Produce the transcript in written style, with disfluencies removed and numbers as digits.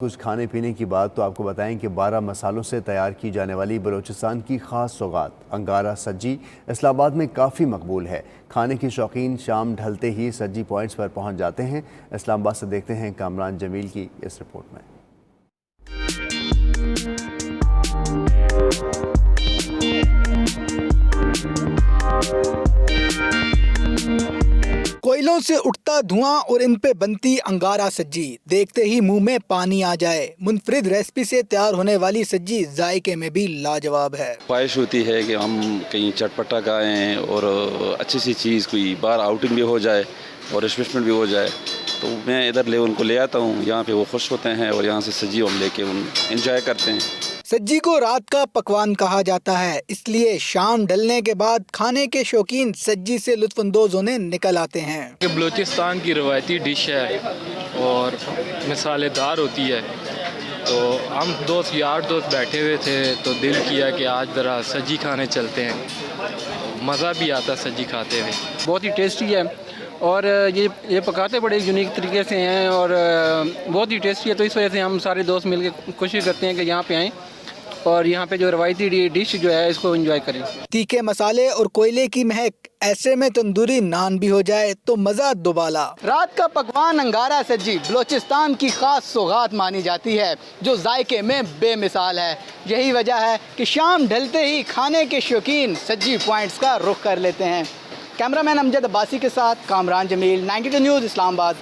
कुछ खाने पीने की बात तो आपको बताएं कि 12 मसालों से तैयार की जाने वाली बलूचिस्तान की ख़ास सौगात अंगारा सज्जी इस्लामाबाद में काफ़ी मकबूल है। खाने की शौकीन शाम ढलते ही सज्जी पॉइंट्स पर पहुंच जाते हैं। इस्लामाबाद से देखते हैं कामरान जमील की इस रिपोर्ट में। कोयलों से उठता धुआं और इन पे बनती अंगारा सज्जी देखते ही मुंह में पानी आ जाए। मुनफरिद रेसिपी से तैयार होने वाली सज्जी जायके में भी लाजवाब है। ख्वाहिश होती है कि हम कहीं चटपटा खाएं और अच्छी सी चीज़ कोई बाहर आउटिंग भी हो जाए और रिफ्रेशमेंट भी हो जाए, तो मैं इधर उनको ले आता हूँ। यहाँ पे वो खुश होते हैं और यहाँ से सज्जी हम लेके उन एंजॉय करते हैं। सज्जी को रात का पकवान कहा जाता है, इसलिए शाम ढलने के बाद खाने के शौकीन सज्जी से लुत्फानंदोज होने निकल आते हैं। बलूचिस्तान की रवायती डिश है और मसालेदार होती है। तो हम यार दोस्त बैठे हुए थे तो दिल किया कि आज ज़रा सज्जी खाने चलते हैं। मज़ा भी आता सज्जी खाते हुए। बहुत ही टेस्टी है और ये पकाते बड़े यूनिक तरीके से हैं और बहुत ही टेस्टी है। तो इस वजह से हम सारे दोस्त मिलकर कोशिश करते हैं कि यहाँ पे आएँ और यहाँ पे जो रवायती डिश जो है इसको एंजॉय करें। तीखे मसाले और कोयले की महक, ऐसे में तंदूरी नान भी हो जाए तो मजा दोबाला। रात का पकवान अंगारा सज्जी बलूचिस्तान की खास सौगात मानी जाती है, जो जायके में बेमिसाल है। यही वजह है कि शाम ढलते ही खाने के शौकीन सज्जी पॉइंट्स का रुख कर लेते हैं। कैमरामैन अमजद अब्बासी के साथ कामरान जमील, 92 न्यूज़, इस्लामाबाद।